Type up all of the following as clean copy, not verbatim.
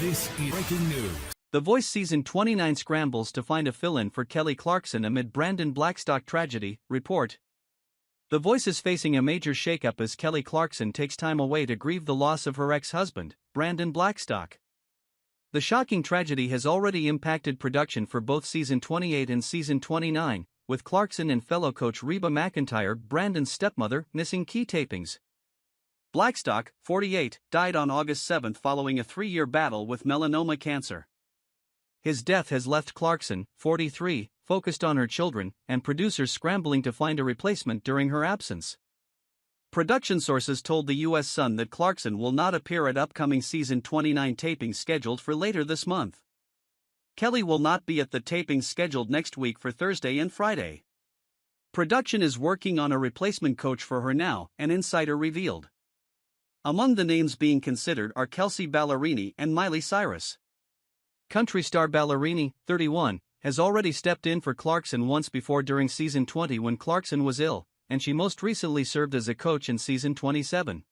This is breaking news. The Voice Season 29 scrambles to find a fill-in for Kelly Clarkson amid Brandon Blackstock tragedy, report. The Voice is facing a major shakeup as Kelly Clarkson takes time away to grieve the loss of her ex-husband, Brandon Blackstock. The shocking tragedy has already impacted production for both Season 28 and Season 29, with Clarkson and fellow coach Reba McEntire, Brandon's stepmother, missing key tapings. Blackstock, 48, died on August 7 following a 3-year battle with melanoma cancer. His death has left Clarkson, 43, focused on her children, and producers scrambling to find a replacement during her absence. Production sources told the U.S. Sun that Clarkson will not appear at upcoming Season 29 tapings scheduled for later this month. Kelly will not be at the tapings scheduled next week for Thursday and Friday. Production is working on a replacement coach for her now, an insider revealed. Among the names being considered are Kelsey Ballerini and Miley Cyrus. Country star Ballerini, 31, has already stepped in for Clarkson once before during Season 20 when Clarkson was ill, and she most recently served as a coach in Season 27.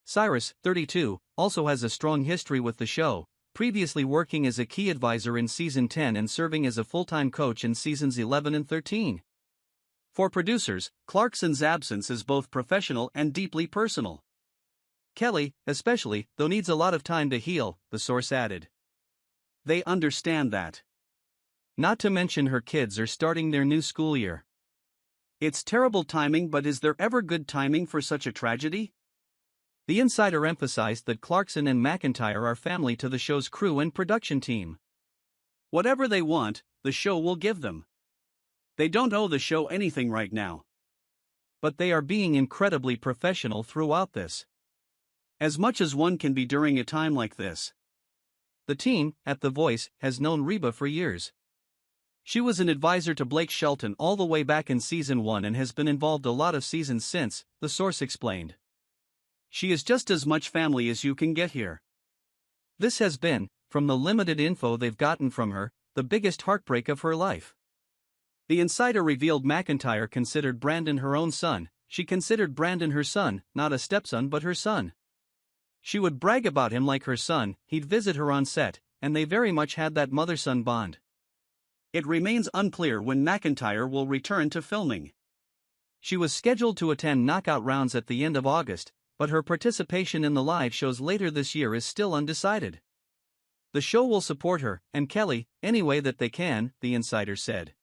Cyrus, 32, also has a strong history with the show, previously working as a key advisor in Season 10 and serving as a full-time coach in Seasons 11 and 13. For producers, Clarkson's absence is both professional and deeply personal. Kelly, especially, though needs a lot of time to heal, the source added. They understand that. Not to mention her kids are starting their new school year. It's terrible timing, but is there ever good timing for such a tragedy? The insider emphasized that Clarkson and McEntire are family to the show's crew and production team. Whatever they want, the show will give them. They don't owe the show anything right now. But they are being incredibly professional throughout this. As much as one can be during a time like this. The team, at The Voice, has known Reba for years. She was an advisor to Blake Shelton all the way back in Season 1 and has been involved a lot of seasons since, the source explained. She is just as much family as you can get here. This has been, from the limited info they've gotten from her, the biggest heartbreak of her life. The insider revealed McEntire considered Brandon her own son. She considered Brandon her son, not a stepson but her son. She would brag about him like her son, he'd visit her on set, and they very much had that mother-son bond. It remains unclear when McEntire will return to filming. She was scheduled to attend knockout rounds at the end of August, but her participation in the live shows later this year is still undecided. The show will support her, and Kelly, any way that they can, the insider said.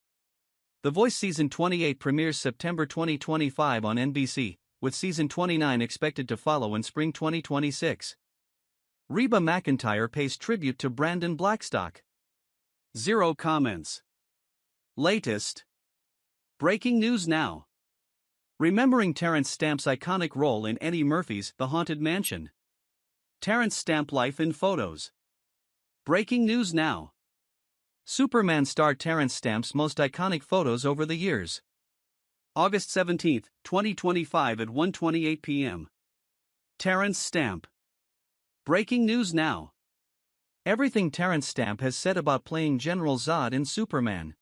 The Voice Season 28 premieres September 2025 on NBC, with Season 29 expected to follow in spring 2026. Reba McEntire pays tribute to Brandon Blackstock. Zero comments. Latest. Breaking news now. Remembering Terrence Stamp's iconic role in Eddie Murphy's The Haunted Mansion. Terrence Stamp life in photos. Breaking news now. Superman star Terrence Stamp's most iconic photos over the years. August 17, 2025 at 1:28 p.m. Terrence Stamp. Breaking news now. Everything Terrence Stamp has said about playing General Zod in Superman.